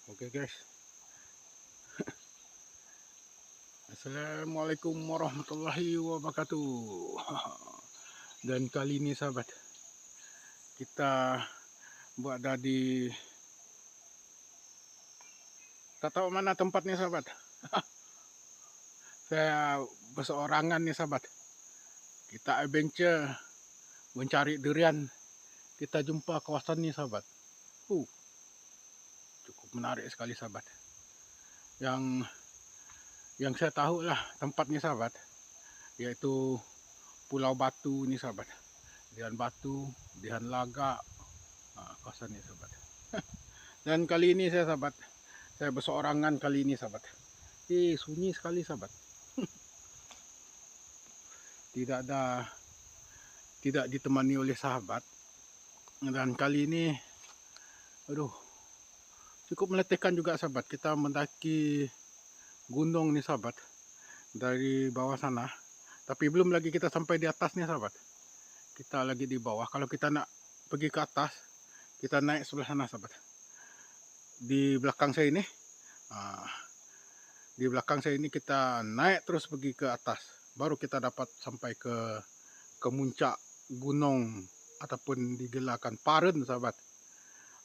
Oke guys, Assalamualaikum warahmatullahi wabarakatuh. Dan kali ini sahabat, kita buat tadi, tak tahu mana tempatnya sahabat. Saya berseorangan nih sahabat. Kita adventure mencari durian. Kita jumpa kawasan ini sahabat. Cukup menarik sekali sahabat. Yang saya tahu lah tempatnya sahabat, yaitu Pulau Batu ini sahabat. Dian Batu, Dian Lagak, kawasan ini sahabat. Dan kali ini saya berseorangan kali ini sahabat. Sunyi sekali sahabat. Tidak ditemani oleh sahabat. Dan kali ini, cukup meletihkan juga sahabat. Kita mendaki gunung nih sahabat dari bawah sana. Tapi belum lagi kita sampai di atasnya sahabat. Kita lagi di bawah. Kalau kita nak pergi ke atas, kita naik sebelah sana sahabat. Di belakang saya ini, kita naik terus pergi ke atas. Baru kita dapat sampai ke muncak gunung ataupun digelarkan Paren sahabat.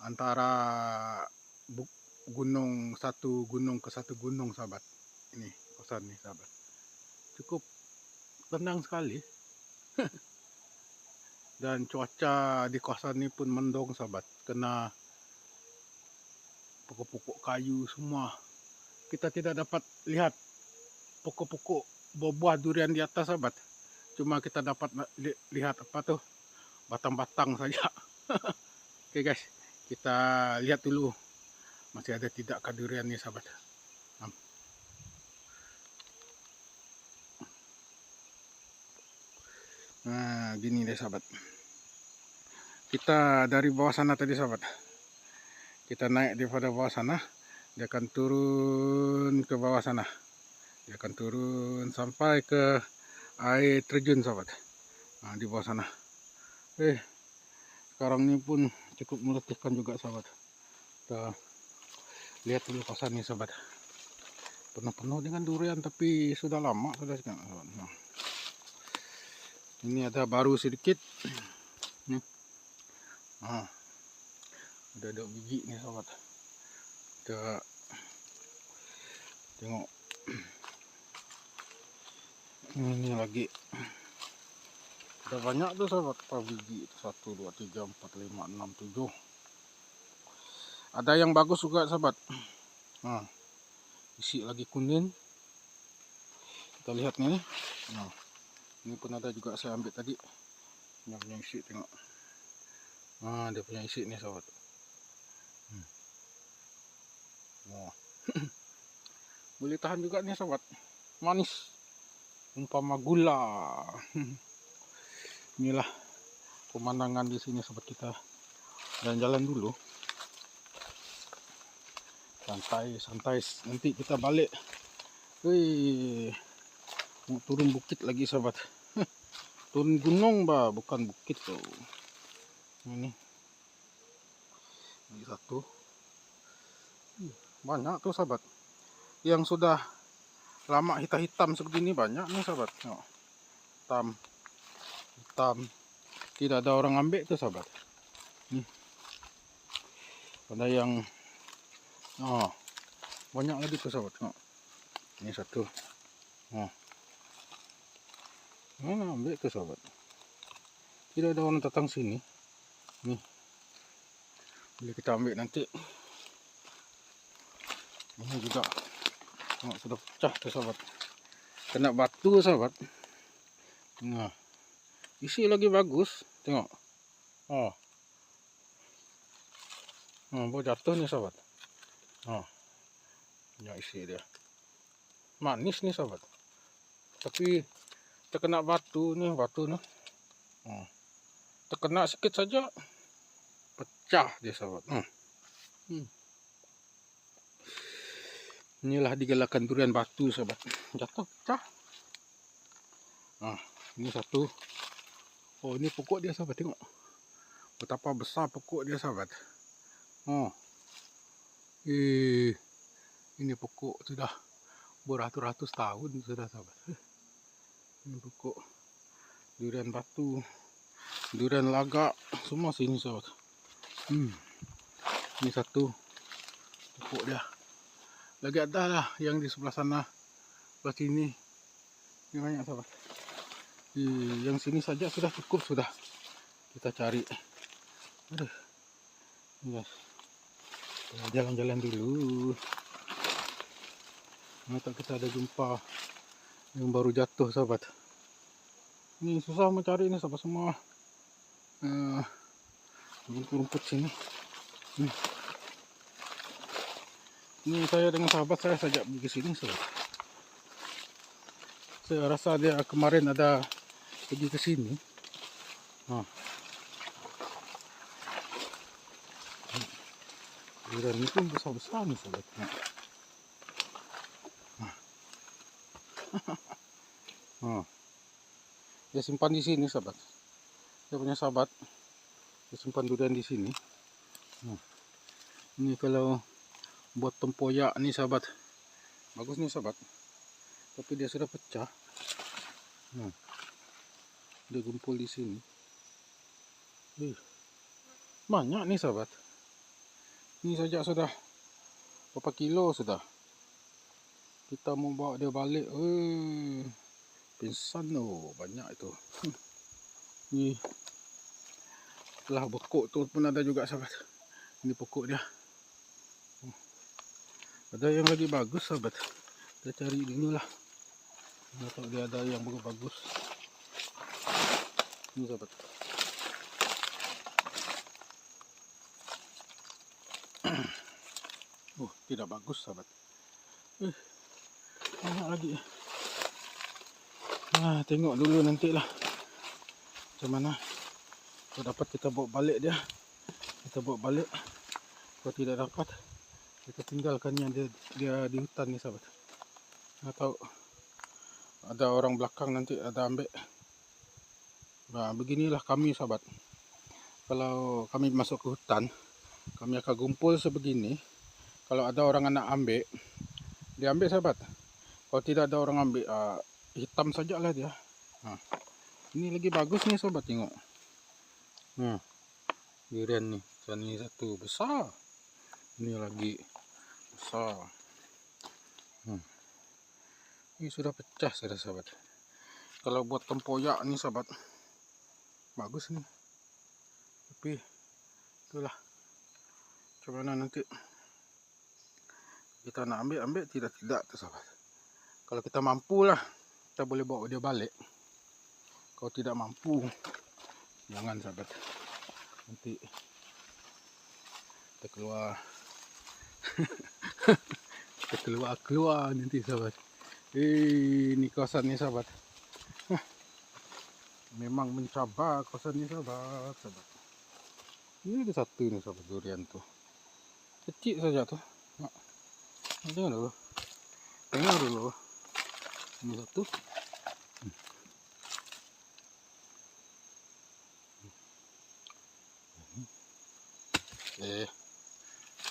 Antara satu gunung ke satu gunung sahabat. Ini kawasan nih sahabat. Cukup tenang sekali. Dan cuaca di kawasan ini pun mendung sahabat. Kena pokok-pokok kayu semua. Kita tidak dapat lihat pokok-pokok buah durian di atas sahabat. Cuma kita dapat lihat batang-batang saja. Oke guys, kita lihat dulu masih ada tidak durian nih sahabat. Nah gini deh sahabat. Kita dari bawah sana tadi sahabat. Kita naik daripada bawah sana, dia akan turun ke bawah sana. Dia akan turun sampai ke air terjun sahabat. Nah, di bawah sana. Sekarang ini pun cukup meletihkan juga sahabat. Kita lihat dulu kawasan ini sahabat. Penuh-penuh dengan durian tapi sudah lama sudah sahabat. Nah, ini ada baru sedikit. Udah ada biji nih sahabat. Kita tengok. Ini lagi. Udah banyak tuh sahabat, biji itu 1, 2, 3, 4, 5, 6, 7. Ada yang bagus juga sahabat. Nah, isi lagi kuning. Kita lihat nih. Nah, ini pun ada juga saya ambil tadi. Yang punya isi tengok. Nah, dia punya isi nih sahabat. Nah. Boleh tahan juga nih sahabat. Manis. Umpama gula. Inilah pemandangan di sini sahabat, kita jalan-jalan dulu. Santai, nanti kita balik. Mau turun bukit lagi sahabat. Turun gunung bukan bukit tuh. Ini satu. Banyak tuh sahabat. Yang sudah lama hitam seperti ini banyak nih sahabat. Hitam. Tidak ada orang ambil tuh sahabat. Ada yang banyak lagi tuh sahabat. Ini satu. Mana ambil tuh sahabat. Tidak ada orang datang sini. Nih. Boleh kita ambil nanti. Ini juga sudah pecah tuh sahabat. Kena batu sahabat. Nah, isi lagi bagus. Tengok. Baru jatuh nih sahabat. Ya isi dia. Manis nih sahabat. Tapi terkena batu nih. Terkena sedikit saja pecah dia sahabat. Inilah digelarkan durian batu sahabat. Jatuh pecah. Ini satu. Ini pokok dia sahabat, tengok betapa besar pokok dia sahabat. Ini pokok sudah beratus-ratus tahun sudah sahabat. Ini pokok durian batu, durian lagak, semua sini sahabat. Ini satu pokok dia. Lagi ada lah yang di sebelah sana, sebelah sini. Ini banyak sahabat. Yang sini saja sudah cukup sudah. Kita cari. Aduh. Yes. Jalan-jalan dulu. Nanti kita ada jumpa yang baru jatuh sahabat. Ini susah mencari ini sahabat, semua rumput-rumput sini. Ini saya dengan sahabat saya sajak pergi ke sini sahabat. Saya rasa dia kemarin ada pergi ke sini. Durian itu besar-besar nih sahabat. Dia simpan di sini sahabat. Saya punya sahabat, dia simpan durian di sini. Ini kalau buat tempoyak nih sahabat, bagus nih sahabat. Tapi dia sudah pecah. Dia gumpul di sini. Banyak nih sahabat. Ini saja sudah berapa kilo sudah. Kita mau bawa dia balik. Pingsan loh, banyak itu. Ini setelah pokok tu pun ada juga sahabat. Ini pokok dia. Ada yang lagi bagus sahabat. Kita cari dulu lah. Kalau dia ada yang bagus. Ini sahabat. Tidak bagus sahabat. Banyak lagi. Tengok dulu nantilah macam mana. Kalau dapat kita bawa balik dia. Kita bawa balik. Kalau tidak dapat, kita tinggalkannya dia di hutan ni sahabat. Atau ada orang belakang nanti ada ambil. Beginilah kami sahabat. Kalau kami masuk ke hutan, kami akan kumpul sebegini. Kalau ada orang nak ambil, dia ambil sahabat. Kalau tidak ada orang ambil, hitam sajalah dia. Ini lagi bagus nih sahabat, tengok. Durian nih, ini satu besar. Ini lagi besar. Ini sudah pecah sudah sahabat. Kalau buat tempoyak nih sahabat, bagus nih. Tapi itulah, coba nanti kita nak ambil tidak tuh sahabat. Kalau kita mampu lah, kita boleh bawa dia balik. Kalau tidak mampu, jangan sahabat. Nanti kita keluar kita keluar nanti sahabat. Ini kawasan ni sahabat. Memang mencabar kawasan ni sahabat. Ini ada satu ni sahabat, durian tu kecil saja tu. Tengok dulu. Ini satu.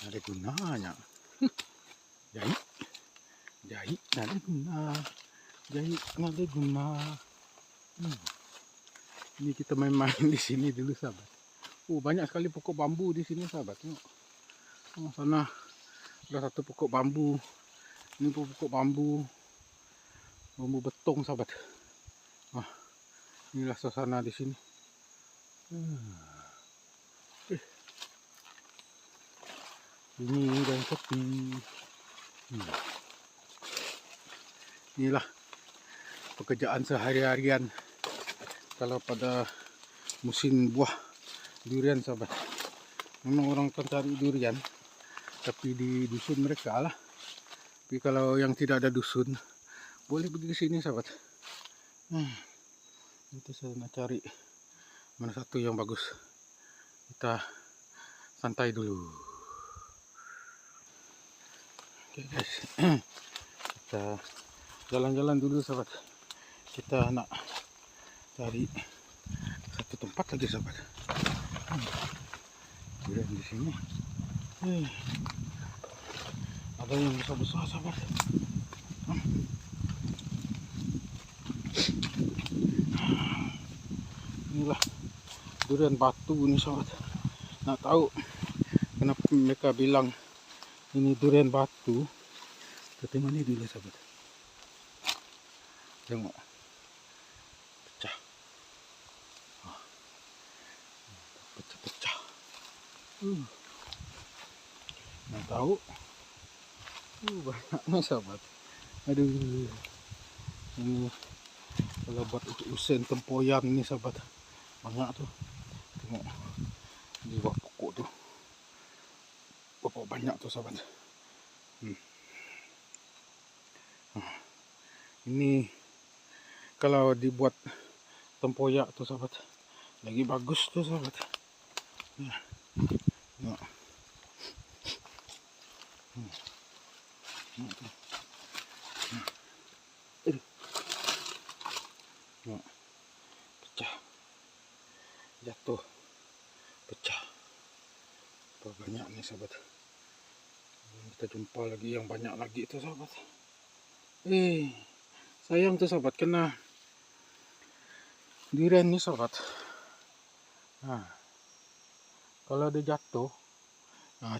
Ada gunanya. Jahit ada guna. Ini kita main-main di sini dulu sahabat. Banyak sekali pokok bambu di sini sahabat. Tengok. Sana ada satu pokok bambu. Ini pokok bambu betong sahabat. Inilah suasana di sini. Ini dan kopi. Inilah pekerjaan sehari-harian kalau pada musim buah durian sahabat. Memang orang akan cari durian, tapi di dusun mereka lah. Tapi kalau yang tidak ada dusun, boleh pergi ke sini sahabat. Nanti saya nak cari mana satu yang bagus. Kita santai dulu. Oke guys, kita jalan-jalan dulu sahabat. Kita nak cari satu tempat lagi sahabat. Durian di sini. Ada yang besar-besar sahabat. Inilah durian batu ini sahabat. Nak tahu kenapa mereka bilang ini durian batu? Kita tengok ni dulu sahabat. Tengok. Pecah. Pecah-pecah. Nak tahu? Banyak ni sahabat. Aduh. Ini kalau buat usen tempoyak ni sahabat. Banyak tu. Tengok. Di bawah pokok tu. Berapa banyak tu sahabat. Ini kalau dibuat tempoyak tu sahabat, lagi bagus tu sahabat. Tengok. Tengok. Pecah. Jatuh. Pecah. Berapa banyak ni sahabat. Kita jumpa lagi yang banyak lagi tu sahabat. Sayang tu sahabat, kena durian ni sahabat. Kalau dia jatuh,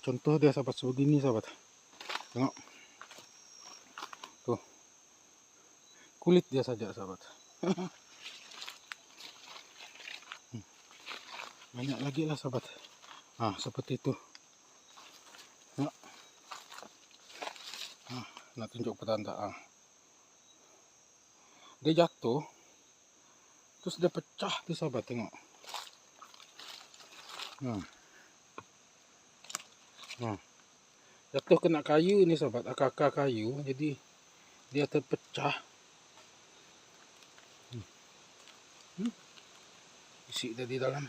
contoh dia sahabat sebegini sahabat. Tengok. Tuh. Kulit dia saja sahabat. Banyak lagi lah sahabat. Seperti itu. Tengok. Nak tunjuk petanda. Dia jatuh, terus dia pecah tu sahabat, tengok. Jatuh kena kayu ni sahabat, akar-akar kayu, jadi dia terpecah. Isi dia di dalam.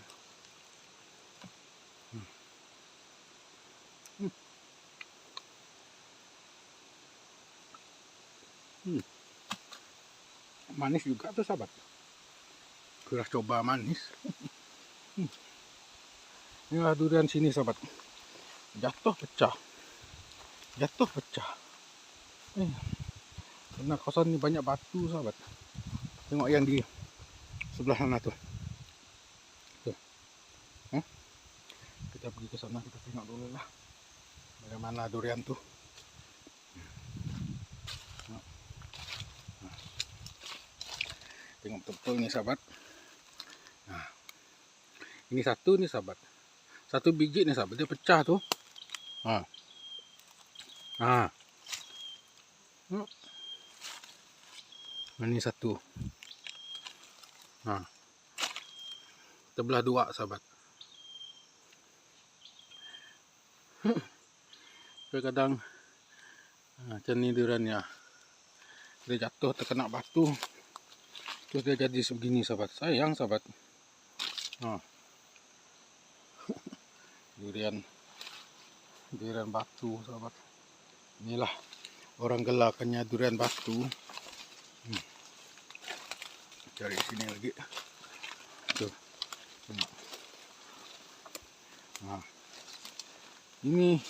Manis juga tuh sahabat. Kita coba manis. Inilah durian sini sahabat. Jatuh pecah. Jatuh pecah. Karena kawasan ini banyak batu sahabat. Tengok yang di sebelah sana tuh. Tuh. Kita pergi ke sana, kita tengok dulu lah. Bagaimana durian tuh. Tengok betul nih sahabat. Ini satu nih sahabat. Satu biji nih sahabat, dia pecah tuh. Ini satu. Terbelah dua sahabat. Kadang macam ni duriannya. Dia jatuh terkena batu. Terus dia jadi sebegini sahabat. Sayang sahabat. Durian batu sahabat. Inilah orang gelakannya durian batu. Cari sini lagi. Tuh. Ini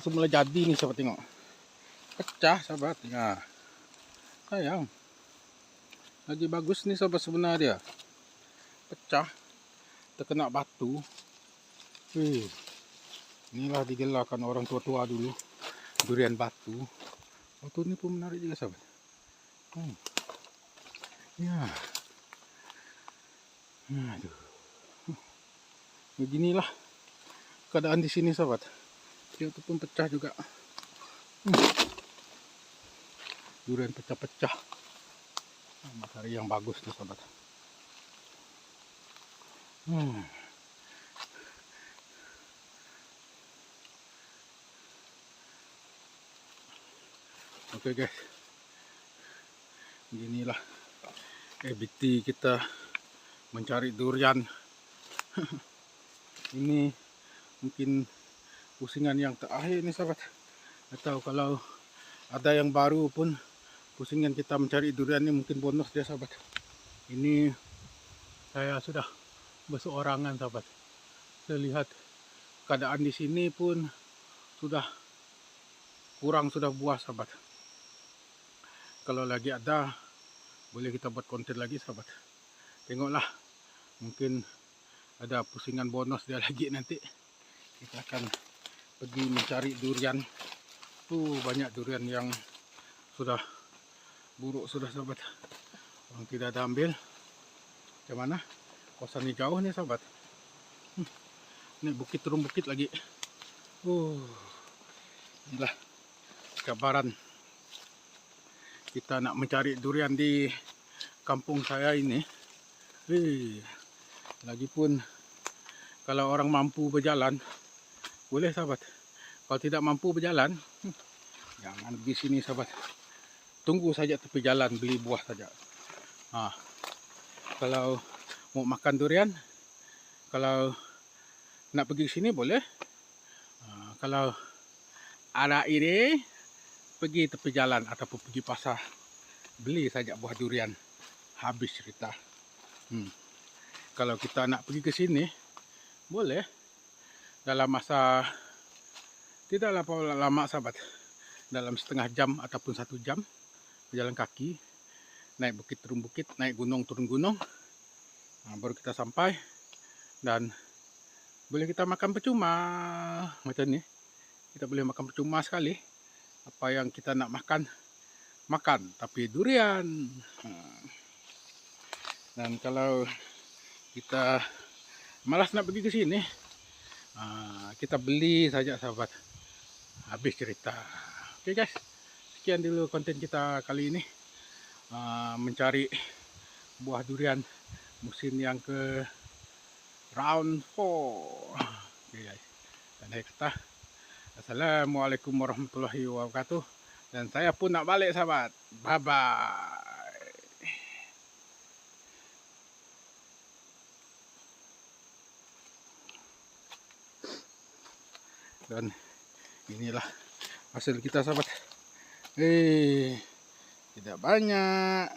semula jadi nih sahabat, tengok. Pecah sahabat. Sayang. Lagi bagus nih sahabat sebenarnya. Pecah. Terkena batu. Inilah digelakan orang tua-tua dulu. Durian batu. Batu ini pun menarik juga sahabat. Aduh. Beginilah keadaan di sini sahabat. Itu pun pecah juga. Durian pecah-pecah. Matahari yang bagus tuh sahabat. Oke guys, beginilah activity kita mencari durian. Ini mungkin pusingan yang terakhir nih sahabat. Atau kalau ada yang baru pun pusingan kita mencari durian ini mungkin bonus dia sahabat. Ini saya sudah berseorangan sahabat. Saya lihat keadaan di sini pun sudah kurang sudah buah sahabat. Kalau lagi ada, boleh kita buat konten lagi sahabat. Tengoklah, mungkin ada pusingan bonus dia lagi nanti. Kita akan pergi mencari durian. Banyak durian yang sudah buruk sudah sahabat. Orang tidak ada ambil. Macam mana? Kawasan ini jauh nih sahabat. Ini bukit turun bukit lagi. Inilah kabaran kita nak mencari durian di kampung saya ini. Lagipun kalau orang mampu berjalan boleh sahabat. Kalau tidak mampu berjalan, jangan di sini sahabat. Tunggu saja tepi jalan, beli buah saja. Kalau mau makan durian, kalau nak pergi sini boleh. Kalau ada ide, pergi tepi jalan ataupun pergi pasar, beli saja buah durian. Habis cerita. Kalau kita nak pergi ke sini, boleh. Dalam masa tidaklah lama sahabat. Dalam setengah jam ataupun 1 jam berjalan kaki, naik bukit turun bukit, naik gunung turun gunung, baru kita sampai. Dan boleh kita makan percuma macam ni. Kita boleh makan percuma sekali. Apa yang kita nak makan, tapi durian. Dan kalau kita malas nak pergi ke sini, kita beli saja sahabat. Habis cerita. Oke guys, sekian dulu konten kita kali ini. Mencari buah durian musim yang ke round 4. Oke guys, dan saya kata assalamualaikum warahmatullahi wabarakatuh. Dan saya pun nak balik sahabat. Bye bye. Dan inilah hasil kita sahabat. Tidak banyak.